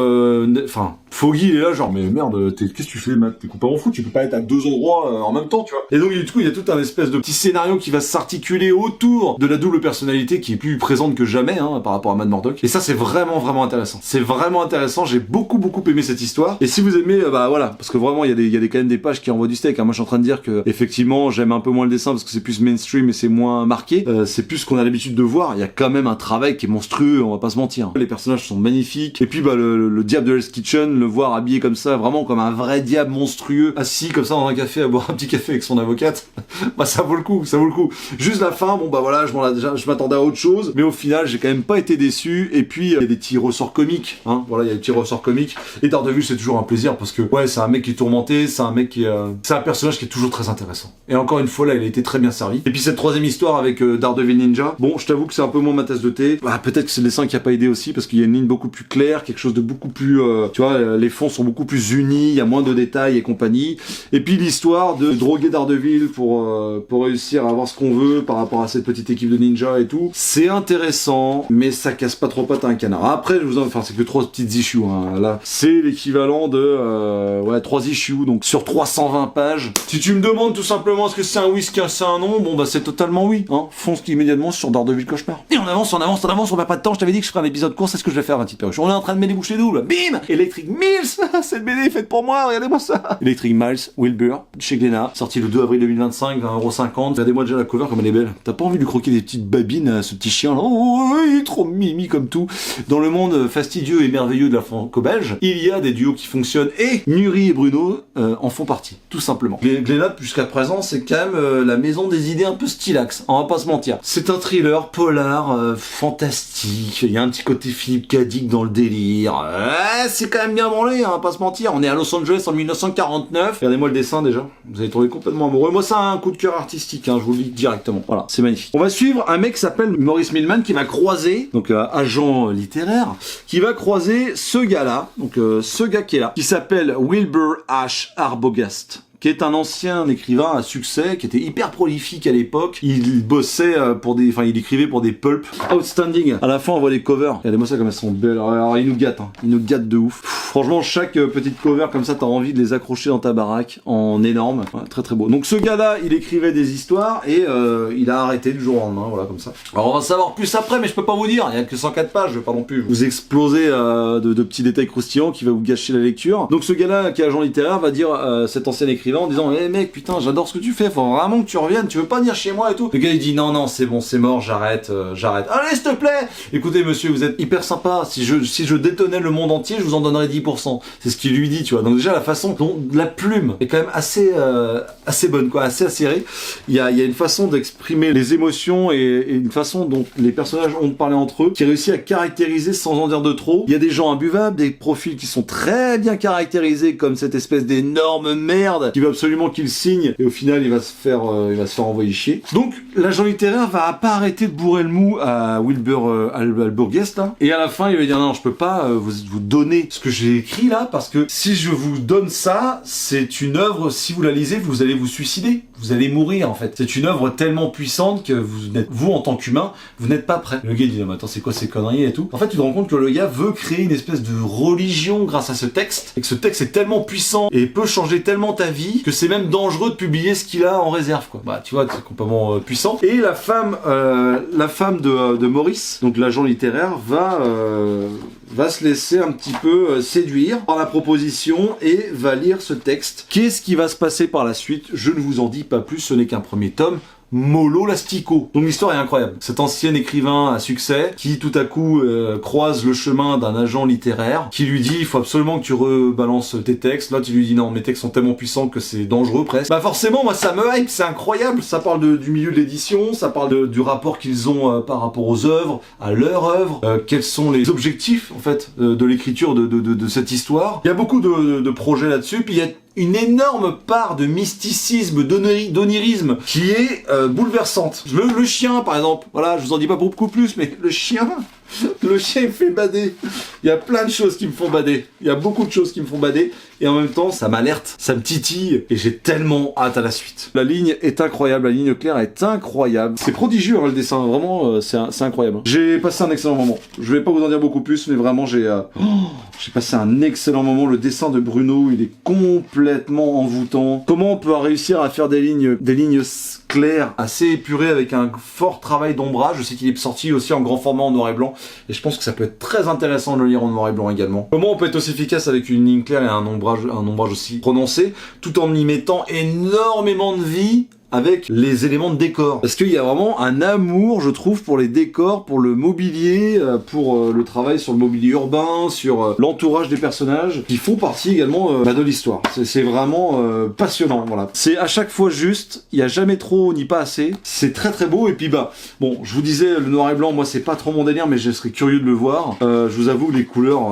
Foggy il est là genre mais merde qu'est-ce que tu fais Matt, t'es complètement fou, tu peux pas être à deux endroits en même temps tu vois. Et donc du coup il y a tout un espèce de petit scénario qui va s'articuler autour de la double personnalité qui est plus présente que jamais par rapport à Matt Murdock. Et ça c'est vraiment intéressant. C'est vraiment intéressant, j'ai beaucoup aimé cette histoire. Et si vous aimez voilà, parce que vraiment il y a quand même des pages qui envoient du steak. Moi je suis en train de dire que effectivement j'aime un peu moins le dessin parce que c'est plus mainstream et c'est moins marqué. C'est plus ce qu'on a l'habitude de voir. Il y a quand même un travail qui est monstrueux, on va pas se mentir. Les personnages sont magnifiques. Et puis le diable de Hell's Kitchen, le voir habillé comme ça, vraiment comme un vrai diable monstrueux, assis comme ça dans un café à boire un petit café avec son avocate, ça vaut le coup. Juste la fin, voilà, je m'attendais à autre chose, mais au final j'ai quand même pas été déçu. Et puis il y a des petits ressorts comiques, voilà, il y a des petits ressorts comiques. Et Daredevil c'est toujours un plaisir parce que ouais, c'est un mec qui est tourmenté, c'est un personnage qui est toujours très intéressant. Et encore une fois là, il a été très bien servi. Et puis cette troisième histoire avec Daredevil Ninja, bon, je t'avoue que c'est un peu moins ma tasse de thé. Peut-être que c'est le dessin qui a pas aidé aussi parce qu'il y a une ligne beaucoup plus claire, quelque chose de beaucoup plus, tu vois, les fonds sont beaucoup plus unis, il y a moins de détails et compagnie. Et puis l'histoire de droguer Daredevil pour réussir à avoir ce qu'on veut par rapport à cette petite équipe de ninja et tout, c'est intéressant, mais ça casse pas trop pattes à un canard. Après, c'est que 3 petites issues, là, c'est l'équivalent de 3 issues, donc sur 320 pages. Si tu me demandes tout simplement est-ce que c'est un oui, c'est un non, c'est totalement oui, fonce immédiatement sur Daredevil Cauchemar. Et on avance, on perd pas de temps, je t'avais dit que je ferais un épisode court, c'est ce que je vais faire, un petit perruche. On est en train de mettre les bouchées doubles, bim, Electric Mills, cette BD est faite pour moi, regardez-moi ça. Electric Miles, Wilbur, chez Glénat, sorti le 2 avril 2025, 20,50€. Regardez-moi déjà la cover comme elle est belle. T'as pas envie de lui croquer des petites babines à ce petit chien là? Oh, il est trop mimi comme tout. Dans le monde fastidieux et merveilleux de la franco-belge, il y a des duos qui fonctionnent et Muri et Bruno en font partie, tout simplement. Glénat, jusqu'à présent, c'est quand même la maison des idées un peu stylax, on va pas se mentir. C'est un thriller polar fantastique, il y a un petit côté Philippe K. Dick dans le délire. C'est quand même bien branlé, on va pas se mentir. On est à Los Angeles en 1949. Regardez-moi le dessin déjà. Vous allez trouver complètement amoureux. Moi, ça a un coup de cœur artistique, je vous le dis directement. Voilà, c'est magnifique. On va suivre un mec qui s'appelle Maurice Millman qui va croiser, donc agent littéraire, qui va croiser ce gars-là, donc ce gars qui est là, qui s'appelle Wilbur Ash Arbogast, qui est un ancien écrivain à succès, qui était hyper prolifique à l'époque. Il bossait il écrivait pour des pulps outstanding. À la fin, on voit les covers. Regardez-moi ça comme elles sont belles. Alors, ils nous gâtent, Ils nous gâtent de ouf. Franchement, chaque petite cover comme ça, t'as envie de les accrocher dans ta baraque en énorme. Ouais, très très beau. Donc ce gars-là, il écrivait des histoires et il a arrêté du jour au lendemain, voilà comme ça. Alors on va savoir plus après, mais je peux pas vous dire. Il y a que 104 pages, je vais pas non plus vous exploser de petits détails croustillants qui va vous gâcher la lecture. Donc ce gars-là, qui est agent littéraire, va dire cet ancien écrivain en disant mec, putain, j'adore ce que tu fais, faut vraiment que tu reviennes, tu veux pas venir chez moi et tout. Le gars il dit non, c'est bon, c'est mort, j'arrête. Allez, s'il te plaît. Écoutez monsieur, vous êtes hyper sympa, si je détenais le monde entier, je vous en donnerais 10%. C'est ce qu'il lui dit, tu vois. Donc déjà la façon dont la plume est quand même assez bonne, quoi, assez acérée. Il y a une façon d'exprimer les émotions et une façon dont les personnages ont parlé entre eux qui réussit à caractériser sans en dire de trop. Il y a des gens imbuvables, des profils qui sont très bien caractérisés comme cette espèce d'énorme merde qui veut absolument qu'il signe et au final il va se faire envoyer chier. Donc l'agent littéraire va pas arrêter de bourrer le mou à Wilbur Alburgest là, et à la fin il va dire non, je peux pas vous donner ce que j'ai écrit là parce que si je vous donne ça, c'est une œuvre, si vous la lisez vous allez vous suicider, vous allez mourir en fait. C'est une œuvre tellement puissante que vous en tant qu'humain vous n'êtes pas prêt. Le gars il dit non mais attends, c'est quoi ces conneries et tout. En fait tu te rends compte que le gars veut créer une espèce de religion grâce à ce texte et que ce texte est tellement puissant et peut changer tellement ta vie que c'est même dangereux de publier ce qu'il a en réserve, quoi. Bah, tu vois, c'est complètement puissant. Et la femme de Maurice, donc l'agent littéraire, va se laisser un petit peu séduire par la proposition et va lire ce texte. Qu'est-ce qui va se passer par la suite? Je ne vous en dis pas plus, ce n'est qu'un premier tome. Molo Lastico. Donc l'histoire est incroyable. Cet ancien écrivain à succès qui tout à coup croise le chemin d'un agent littéraire qui lui dit il faut absolument que tu rebalances tes textes. Là tu lui dis non, mes textes sont tellement puissants que c'est dangereux presque. Bah forcément moi ça me hype, c'est incroyable. Ça parle du milieu de l'édition, ça parle du rapport qu'ils ont par rapport aux œuvres, à leur œuvre, quels sont les objectifs en fait de l'écriture de cette histoire. Il y a beaucoup de projets là-dessus, puis il y a une énorme part de mysticisme, d'onirisme qui est bouleversante. Le chien, par exemple, voilà, je vous en dis pas beaucoup plus, mais le chien, Le chien il me fait bader. Il y a plein de choses qui me font bader. Il y a beaucoup de choses qui me font bader. Et en même temps, ça m'alerte, ça me titille. Et j'ai tellement hâte à la suite. La ligne est incroyable. La ligne claire est incroyable. C'est prodigieux hein, le dessin. Vraiment, c'est incroyable. J'ai passé un excellent moment. Je vais pas vous en dire beaucoup plus, mais vraiment, j'ai passé un excellent moment. Le dessin de Bruno, il est complètement envoûtant. Comment on peut réussir à faire des lignes claires, assez épurées, avec un fort travail d'ombrage. Je sais qu'il est sorti aussi en grand format en noir et blanc. Et je pense que ça peut être très intéressant de le lire en noir et blanc également. Comment on peut être aussi efficace avec une ligne claire et un ombrage aussi prononcé, tout en y mettant énormément de vie avec les éléments de décor. Parce qu'il y a vraiment un amour, je trouve, pour les décors, pour le mobilier, pour le travail sur le mobilier urbain, sur l'entourage des personnages, qui font partie également de l'histoire. C'est vraiment passionnant, voilà. C'est à chaque fois juste, il n'y a jamais trop ni pas assez. C'est très très beau, et puis bah, bon, je vous disais, le noir et blanc, moi c'est pas trop mon délire, mais je serais curieux de le voir. Je vous avoue, les couleurs,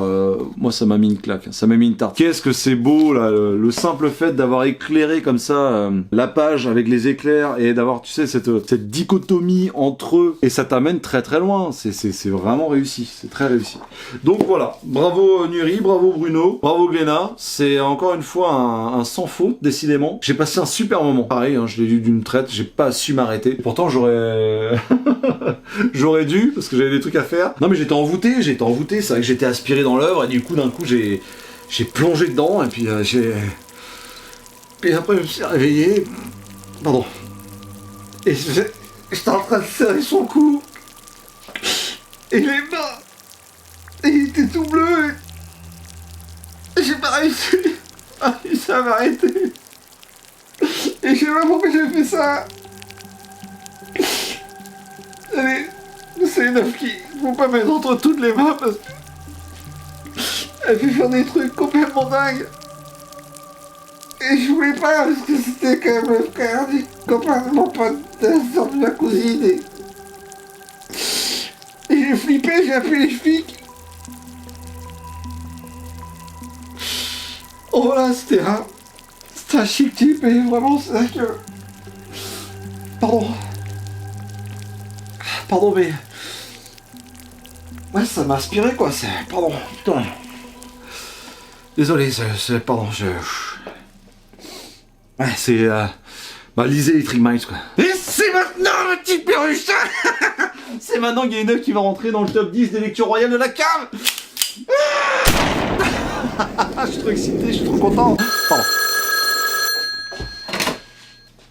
moi ça m'a mis une claque, ça m'a mis une tarte. Qu'est-ce que c'est beau, là, le simple fait d'avoir éclairé comme ça la page avec les éclairs et d'avoir, tu sais, cette dichotomie entre eux, et ça t'amène très très loin. C'est vraiment réussi, c'est très réussi. Donc voilà, bravo Nuri, bravo Bruno, bravo Glénat, c'est encore une fois un sans faute, décidément. J'ai passé un super moment. Pareil, hein, je l'ai lu d'une traite, j'ai pas su m'arrêter. Pourtant j'aurais j'aurais dû, parce que j'avais des trucs à faire. Non mais j'étais envoûté, c'est vrai que j'étais aspiré dans l'œuvre, et du coup d'un coup j'ai plongé dedans, et puis puis après je me suis réveillé. Pardon. Et j'étais en train de serrer son cou. Et les mains. Et il était tout bleu. Et j'ai pas réussi à m'arrêter. Et je sais pas pourquoi j'ai fait ça. Allez, c'est une œuvre qui faut pas mettre entre toutes les mains parce qu'elle fait faire des trucs complètement dingues. Et je voulais pas, parce que c'était quand même le frère du copain de mon pote, de la sœur de ma cousine. Et j'ai flippé, j'ai appelé les flics. Oh voilà, c'était un chic type, et vraiment, c'est vrai que... Pardon, mais... Ouais, ça m'a inspiré, quoi, c'est... Pardon, putain. Désolé, pardon, Ouais, c'est... Bah, lisez Electric Minds, quoi. Et c'est maintenant, le petit perruche. C'est maintenant qu'il y a une œuvre qui va rentrer dans le top 10 des lectures royales de la cave. Je suis trop excité, je suis trop content. Pardon.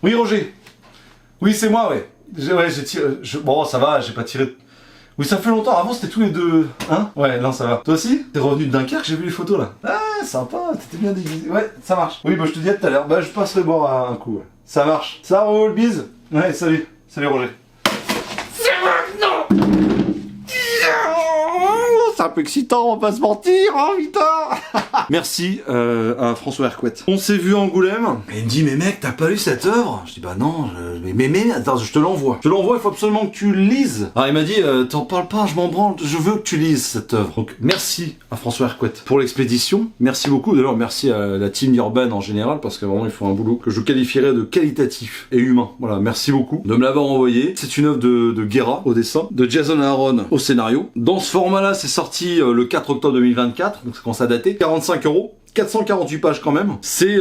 Oui, Roger. Oui, c'est moi, ouais. J'ai tiré... Bon, ça va, j'ai pas tiré... Oui, ça fait longtemps. Avant, c'était tous les deux... Hein? Ouais, non, ça va. Toi aussi? T'es revenu de Dunkerque, j'ai vu les photos, là. Ah, sympa, t'étais bien déguisé. Ouais, ça marche. Oui, bah, je te dis à tout à l'heure. Bah, je passerai boire un coup, ouais. Ça marche. Ça roule, bise. Ouais, salut. Salut, Roger. C'est maintenant! C'est un peu excitant, on va pas se mentir, hein, putain. Merci à François Hercouet. On s'est vu à Angoulême. Et il me dit, mais mec, t'as pas lu cette œuvre? Je dis, bah non, mais attends, je te l'envoie. Je te l'envoie, il faut absolument que tu le lises. Alors il m'a dit, t'en parles pas, je m'en branle, je veux que tu lises cette œuvre. Donc merci à François Hercouet pour l'expédition. Merci beaucoup, d'ailleurs merci à la team Urban en général, parce que vraiment ils font un boulot que je qualifierais de qualitatif et humain. Voilà, merci beaucoup de me l'avoir envoyé. C'est une œuvre de Guerra au dessin, de Jason Aaron au scénario. Dans ce format-là, c'est sorti le 4 octobre 2024, donc ça commence à dater. 45 €. 448 pages quand même. C'est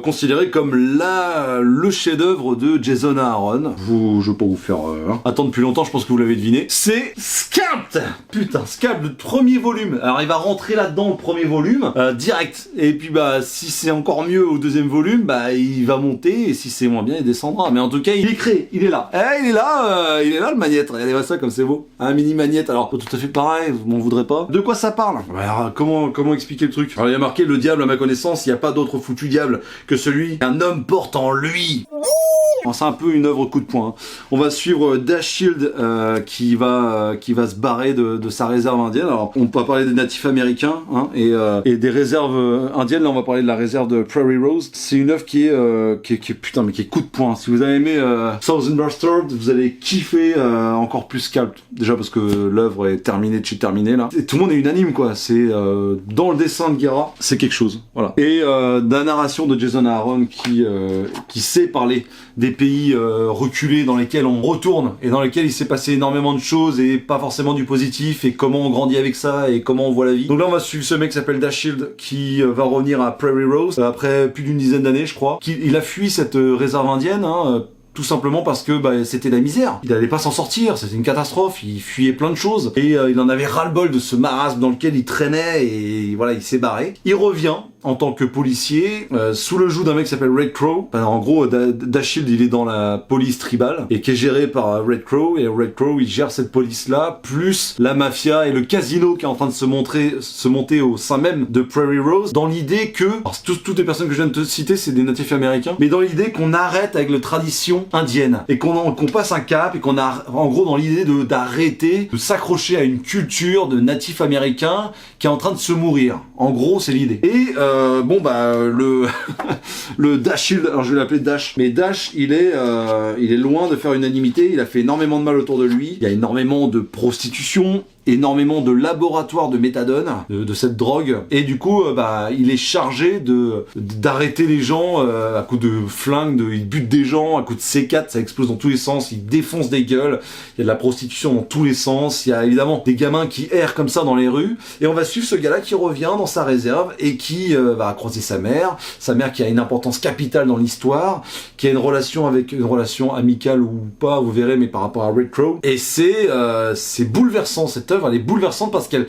considéré comme le chef-d'œuvre de Jason Aaron. Je vais pas vous faire attendre plus longtemps, je pense que vous l'avez deviné. C'est Scalped. Putain, Scalped, le premier volume. Alors il va rentrer là-dedans le premier volume direct. Et puis bah si c'est encore mieux au deuxième volume, bah il va monter, et si c'est moins bien, il descendra. Mais en tout cas, il est créé, il est là. Il est là le magnète. Regardez ça comme c'est beau. Un mini magnète. Alors pas tout à fait pareil, vous m'en voudrez pas. De quoi ça parle? Alors, comment expliquer le truc? Alors il y a marqué le diable. À ma connaissance, il n'y a pas d'autre foutu diable que celui qu'un homme porte en lui. C'est un peu une œuvre coup de poing. Hein. On va suivre Dashield qui va se barrer de sa réserve indienne. Alors, on peut parler des natifs américains hein, et des réserves indiennes. Là, on va parler de la réserve de Prairie Rose. C'est une œuvre qui est putain, mais qui est coup de poing. Si vous avez aimé Thousand Bastard, vous allez kiffer encore plus Scalped. Déjà parce que l'œuvre est terminée de chez terminée là. Et tout le monde est unanime quoi. C'est dans le dessin de Guerra, c'est quelque chose. Voilà. Et de la narration de Jason Aaron qui sait parler des pays reculés dans lesquels on retourne et dans lesquels il s'est passé énormément de choses et pas forcément du positif et comment on grandit avec ça et comment on voit la vie. Donc là on va suivre ce mec qui s'appelle Dashield qui va revenir à Prairie Rose après plus d'une dizaine d'années je crois. Il a fui cette réserve indienne tout simplement parce que c'était la misère. Il allait pas s'en sortir, c'était une catastrophe, il fuyait plein de choses et il en avait ras-le-bol de ce marasme dans lequel il traînait et voilà, il s'est barré. Il revient en tant que policier sous le joug d'un mec qui s'appelle Red Crow. En gros, Dashield il est dans la police tribale et qui est gérée par Red Crow et Red Crow il gère cette police là plus la mafia et le casino qui est en train de se monter au sein même de Prairie Rose dans l'idée que alors, toutes les personnes que je viens de te citer c'est des natifs américains mais dans l'idée qu'on arrête avec la tradition indienne et qu'on passe un cap et qu'on a en gros dans l'idée d'arrêter de s'accrocher à une culture de natifs américains qui est en train de se mourir. En gros, c'est l'idée. Et le Dashield, alors je vais l'appeler Dash, mais Dash, il est loin de faire unanimité. Il a fait énormément de mal autour de lui. Il y a énormément de prostitution, énormément de laboratoires de méthadone, de cette drogue, et du coup, il est chargé d'arrêter les gens à coups de flingue, il bute des gens, à coups de C4, ça explose dans tous les sens, il défonce des gueules, il y a de la prostitution dans tous les sens, il y a évidemment des gamins qui errent comme ça dans les rues, et on va suivre ce gars-là qui revient dans sa réserve et qui va croiser sa mère qui a une importance capitale dans l'histoire, qui a une relation amicale ou pas, vous verrez, mais par rapport à Red Crow, et c'est bouleversant cette œuvre, elle est bouleversante parce qu'elle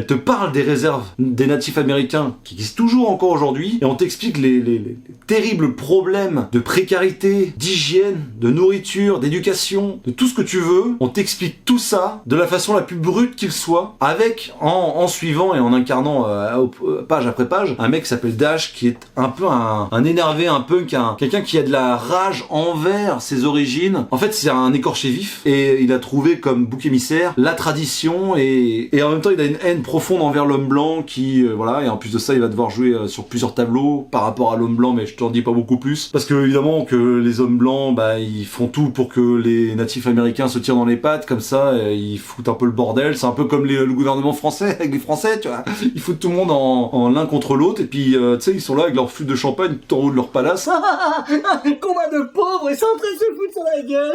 te parle des réserves des natifs américains qui existent toujours encore aujourd'hui et on t'explique les terribles problèmes de précarité, d'hygiène, de nourriture, d'éducation, de tout ce que tu veux. On t'explique tout ça de la façon la plus brute qu'il soit avec en suivant et en incarnant page après page un mec qui s'appelle Dash qui est un peu un énervé, un punk, quelqu'un qui a de la rage envers ses origines. En fait c'est un écorché vif et il a trouvé comme bouc émissaire la tradition et en même temps il a une haine profonde envers l'homme blanc qui et en plus de ça il va devoir jouer sur plusieurs tableaux par rapport à l'homme blanc mais je t'en dis pas beaucoup plus parce que évidemment que les hommes blancs ils font tout pour que les natifs américains se tirent dans les pattes comme ça ils foutent un peu le bordel, c'est un peu comme le gouvernement français avec les français tu vois, ils foutent tout le monde en l'un contre l'autre et puis tu sais ils sont là avec leur flûte de champagne tout en haut de leur palace. Combien de pauvres et sont en train de se foutre sur la gueule.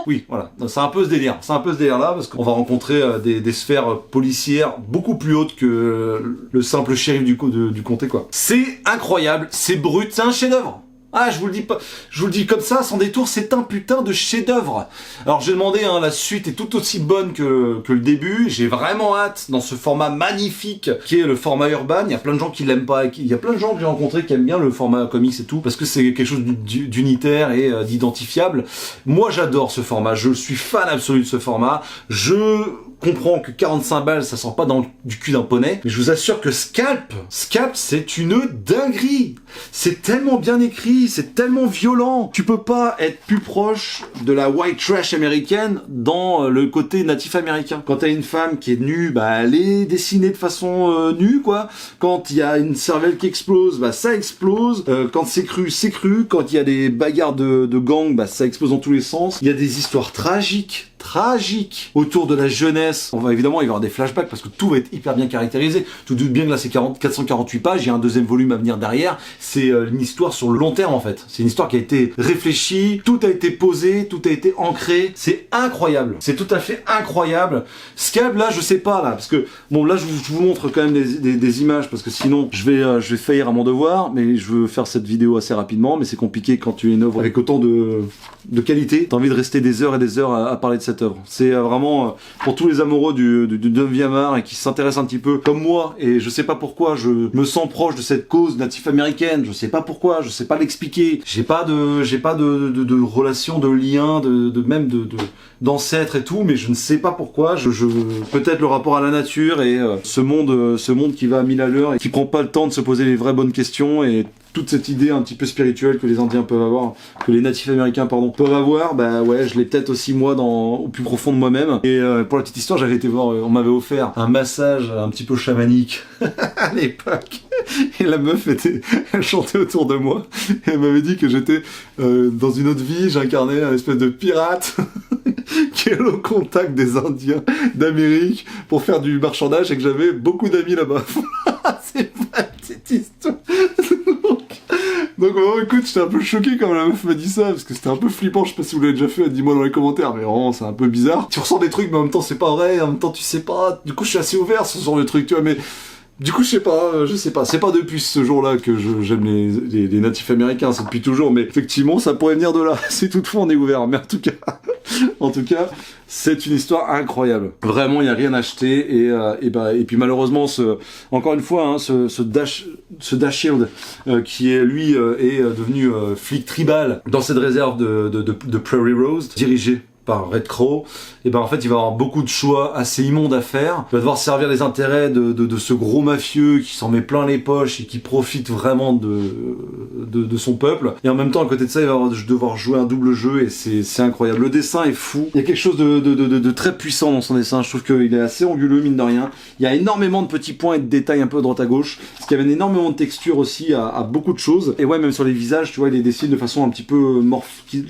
Oui voilà, c'est un peu ce délire là parce qu'on va rencontrer des sphères policières beaucoup plus hautes que le simple shérif du comté quoi. C'est incroyable, c'est brut, c'est un chef-d'œuvre. Ah, je vous le dis comme ça, sans détour, c'est un putain de chef-d'œuvre. Alors j'ai demandé, la suite est tout aussi bonne que le début. J'ai vraiment hâte dans ce format magnifique qui est le format urbain. Il y a plein de gens qui l'aiment pas, il y a plein de gens que j'ai rencontrés qui aiment bien le format comics et tout, parce que c'est quelque chose d'unitaire et d'identifiable. Moi j'adore ce format, je suis fan absolu de ce format. Je comprends que 45 balles ça sort pas du cul d'un poney, mais je vous assure que Scalp c'est une dinguerie. C'est tellement bien écrit, c'est tellement violent. Tu peux pas être plus proche de la white trash américaine dans le côté natif américain. Quand t'as une femme qui est nue, elle est dessinée de façon nue quoi. Quand il y a une cervelle qui explose, ça explose. Quand c'est cru, c'est cru. Quand il y a des bagarres de gang, ça explose dans tous les sens. Il y a des histoires tragiques autour de la jeunesse. On va évidemment y avoir des flashbacks parce que tout va être hyper bien caractérisé. Tu te doutes bien que là c'est 448 pages, il y a un deuxième volume à venir derrière. C'est une histoire sur le long terme en fait. C'est une histoire qui a été réfléchie, tout a été posé, tout a été ancré. C'est incroyable. C'est tout à fait incroyable. Scalp là, je sais pas là, parce que bon là je vous montre quand même des images parce que sinon je vais faillir à mon devoir, mais je veux faire cette vidéo assez rapidement, mais c'est compliqué quand tu es une œuvre avec autant de qualité. T'as envie de rester des heures et des heures à parler de cette œuvre. C'est vraiment pour tous les amoureux du 9e art et qui s'intéressent un petit peu comme moi, et je sais pas pourquoi je me sens proche de cette cause natif américaine, je sais pas pourquoi, je sais pas l'expliquer, j'ai pas de relation, de lien, d'ancêtre et tout, mais je ne sais pas pourquoi, peut-être le rapport à la nature et ce monde qui va à 1000 à l'heure et qui prend pas le temps de se poser les vraies bonnes questions, et toute cette idée un petit peu spirituelle que les Indiens peuvent avoir, que les natifs américains peuvent avoir, je l'ai peut-être aussi moi au plus profond de moi-même. Et pour la petite histoire, j'avais été voir, on m'avait offert un massage un petit peu chamanique à l'époque. Et la meuf elle chantait autour de moi et elle m'avait dit que j'étais dans une autre vie, j'incarnais un espèce de pirate qui est au contact des Indiens d'Amérique pour faire du marchandage et que j'avais beaucoup d'amis là-bas. C'est pas cette histoire. Donc écoute, j'étais un peu choqué quand la meuf m'a dit ça, parce que c'était un peu flippant, je sais pas si vous l'avez déjà fait, dis-moi dans les commentaires, mais vraiment c'est un peu bizarre. Tu ressens des trucs mais en même temps c'est pas vrai, en même temps tu sais pas, du coup je suis assez ouvert sur ce genre de truc, tu vois, mais... Du coup, je sais pas, c'est pas depuis ce jour-là que j'aime les natifs américains, c'est depuis toujours, mais effectivement, ça pourrait venir de là. C'est toutefois, on est ouvert, mais en tout cas, c'est une histoire incroyable. Vraiment, il y a rien à acheter, et puis malheureusement, encore une fois, hein, ce Dashield, qui est, lui, est devenu flic tribal dans cette réserve de Prairie Rose, dirigé par Red Crow, et ben en fait il va avoir beaucoup de choix assez immondes à faire. Il va devoir servir les intérêts de ce gros mafieux qui s'en met plein les poches et qui profite vraiment de son peuple. Et en même temps à côté de ça il va devoir jouer un double jeu et c'est incroyable. Le dessin est fou. Il y a quelque chose de très puissant dans son dessin. Je trouve qu'il est assez anguleux mine de rien. Il y a énormément de petits points et de détails un peu à droite à gauche. Ce qui amène énormément de texture aussi à beaucoup de choses. Et ouais, même sur les visages, tu vois, il les dessine de façon un petit peu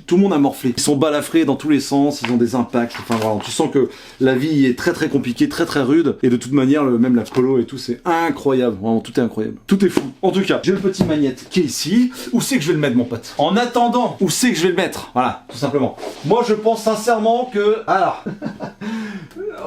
tout le monde a morflé. Ils sont balafrés dans tous les sens, ils ont des impacts. Enfin voilà, tu sens que la vie est très très compliquée, très très rude. Et de toute manière, même la colo et tout, c'est incroyable. Vraiment, tout est incroyable. Tout est fou. En tout cas, j'ai le petit magnète qui est ici. Où c'est que je vais le mettre, mon pote? En attendant, où c'est que je vais le mettre? Voilà, tout simplement. Moi, je pense sincèrement que... Alors...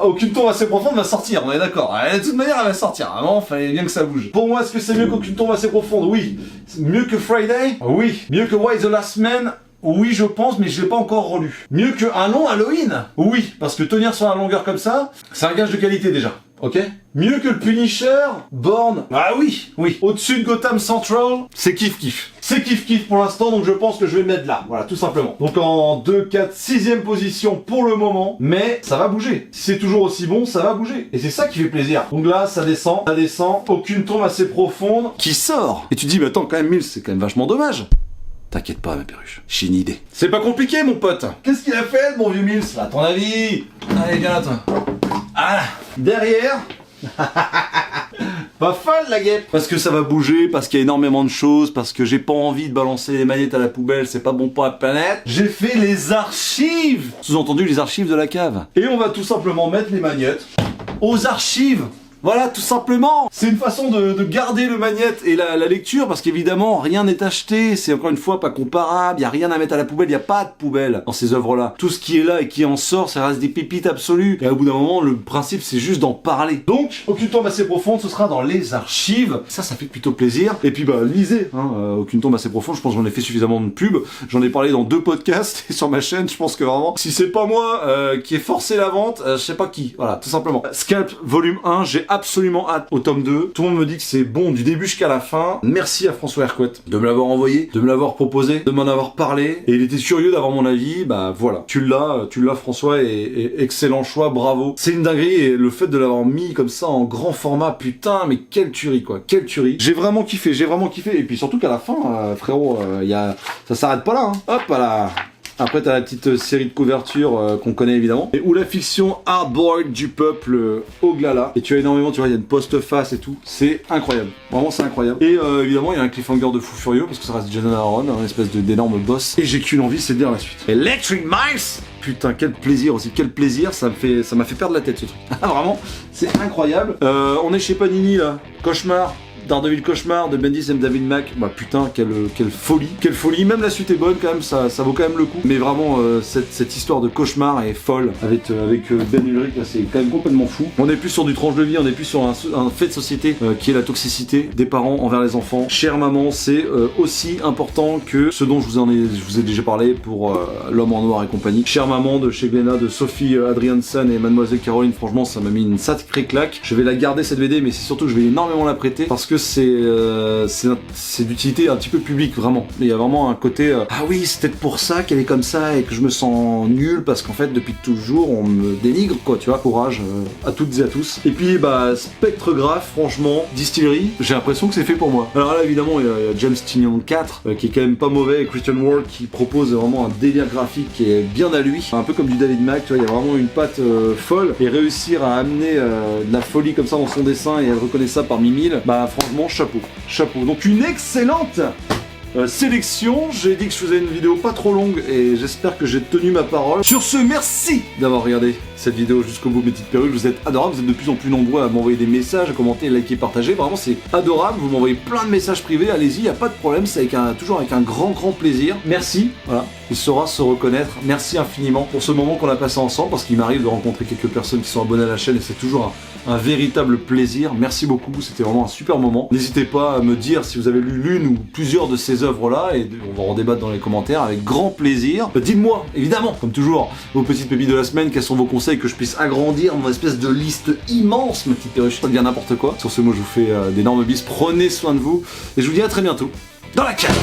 Aucune tombe assez profonde va sortir, on est d'accord. De toute manière, elle va sortir. Vraiment, fallait bien que ça bouge. Pour moi, est-ce que c'est mieux qu'aucune tombe assez profonde? Oui. Mieux que Friday? Oui. Mieux que Why the Last Man? Oui, je pense, mais je l'ai pas encore relu. Mieux qu'un long Halloween? Oui, parce que tenir sur la longueur comme ça, c'est un gage de qualité déjà. Ok? Mieux que le Punisher? Bourne? Ah oui, oui. Au-dessus de Gotham Central? C'est kiff-kiff. C'est kiff-kiff pour l'instant, donc je pense que je vais le mettre là. Voilà, tout simplement. Donc en 2, 4, 6ème position pour le moment, mais ça va bouger. Si c'est toujours aussi bon, ça va bouger. Et c'est ça qui fait plaisir. Donc là, ça descend. Aucune tombe assez profonde qui sort. Et tu te dis, mais attends, quand même, Mills, c'est quand même vachement dommage. T'inquiète pas, ma perruche. J'ai une idée. C'est pas compliqué, mon pote. Qu'est-ce qu'il a fait, mon vieux Mills? À ton avis? Allez, viens là, toi. Ah, derrière. Pas folle la guêpe. Parce que ça va bouger, parce qu'il y a énormément de choses, parce que j'ai pas envie de balancer les manettes à la poubelle, c'est pas bon pour la planète. J'ai fait les archives. Sous-entendu, les archives de la cave. Et on va tout simplement mettre les magnettes aux archives. Voilà, tout simplement. C'est une façon de garder le magnète et la lecture, parce qu'évidemment, rien n'est acheté. C'est encore une fois pas comparable. Il y a rien à mettre à la poubelle. Il y a pas de poubelle dans ces œuvres-là. Tout ce qui est là et qui en sort, ça reste des pépites absolues. Et au bout d'un moment, le principe, c'est juste d'en parler. Donc, aucune tombe assez profonde, ce sera dans les archives. Ça fait plutôt plaisir. Et puis, bah, lisez. Aucune tombe assez profonde. Je pense que j'en ai fait suffisamment de pub. J'en ai parlé dans 2 podcasts et sur ma chaîne. Je pense que vraiment, si c'est pas moi qui ai forcé la vente, je sais pas qui. Voilà, tout simplement. Scalp volume 1, j'ai absolument hâte au tome 2. Tout le monde me dit que c'est bon du début jusqu'à la fin. Merci à François Hercouet de me l'avoir envoyé, de me l'avoir proposé, de m'en avoir parlé. Et il était curieux d'avoir mon avis. Bah voilà, tu l'as François, et excellent choix, bravo. C'est une dinguerie, et le fait de l'avoir mis comme ça en grand format, putain, mais quelle tuerie quoi, quelle tuerie. J'ai vraiment kiffé. Et puis surtout qu'à la fin, frérot, ça s'arrête pas là. Hop là. Après, t'as la petite série de couvertures qu'on connaît évidemment, et où la fiction hardboiled du peuple Oglala. Et tu as énormément, tu vois, il y a une post-face et tout. C'est incroyable. Vraiment, c'est incroyable. Et évidemment, il y a un cliffhanger de fou furieux, parce que ça reste Jason Aaron, un espèce d'énorme boss. Et j'ai qu'une envie, c'est de lire la suite. Electric Mice! Putain, quel plaisir aussi, quel plaisir, ça m'a fait perdre la tête ce truc. Vraiment, c'est incroyable. On est chez Panini là, Cauchemar. Daredevil Cauchemar de Bendis et David Mack, bah putain, quelle folie, même la suite est bonne quand même, ça vaut quand même le coup, mais vraiment cette histoire de cauchemar est folle, avec Ben Ulrich, là c'est quand même complètement fou. On est plus sur du tranche de vie, on est plus sur un fait de société qui est la toxicité des parents envers les enfants. Chère maman, c'est aussi important que ce dont je vous ai déjà parlé pour L'Homme en Noir et compagnie. Chère maman de chez Glénat, de Sophie Adrianson et Mademoiselle Caroline, franchement ça m'a mis une sacrée claque. Je vais la garder cette BD, mais c'est surtout que je vais énormément la prêter, parce que c'est d'utilité un petit peu publique, vraiment. Il y a vraiment un côté ah oui, c'est peut-être pour ça qu'elle est comme ça et que je me sens nul, parce qu'en fait depuis toujours on me dénigre quoi, tu vois. Courage à toutes et à tous. Et puis bah Spectregraph, franchement, distillerie, j'ai l'impression que c'est fait pour moi. Alors là évidemment il y a James Tynion 4 qui est quand même pas mauvais, et Christian Ward qui propose vraiment un délire graphique qui est bien à lui, un peu comme du David Mack, tu vois. Il y a vraiment une patte folle, et réussir à amener de la folie comme ça dans son dessin et être reconnaissable parmi 1000, bah franchement chapeau. Donc une excellente sélection. J'ai dit que je faisais une vidéo pas trop longue, et j'espère que j'ai tenu ma parole. Sur ce, merci d'avoir regardé cette vidéo jusqu'au bout, mes petites perruques. Vous êtes adorables, vous êtes de plus en plus nombreux à m'envoyer des messages, à commenter, liker, partager. Vraiment, c'est adorable. Vous m'envoyez plein de messages privés. Allez-y, y a pas de problème. C'est toujours avec un grand plaisir. Merci. Voilà. Il saura se reconnaître. Merci infiniment pour ce moment qu'on a passé ensemble, parce qu'il m'arrive de rencontrer quelques personnes qui sont abonnées à la chaîne et c'est toujours un véritable plaisir. Merci beaucoup, c'était vraiment un super moment. N'hésitez pas à me dire si vous avez lu l'une ou plusieurs de ces œuvres-là et on va en débattre dans les commentaires avec grand plaisir. Dites-moi, évidemment, comme toujours, vos petites pépites de la semaine, quels sont vos conseils que je puisse agrandir mon espèce de liste immense, ma petite perruche, ça devient n'importe quoi. Sur ce mot, je vous fais d'énormes bis, prenez soin de vous et je vous dis à très bientôt dans la cave.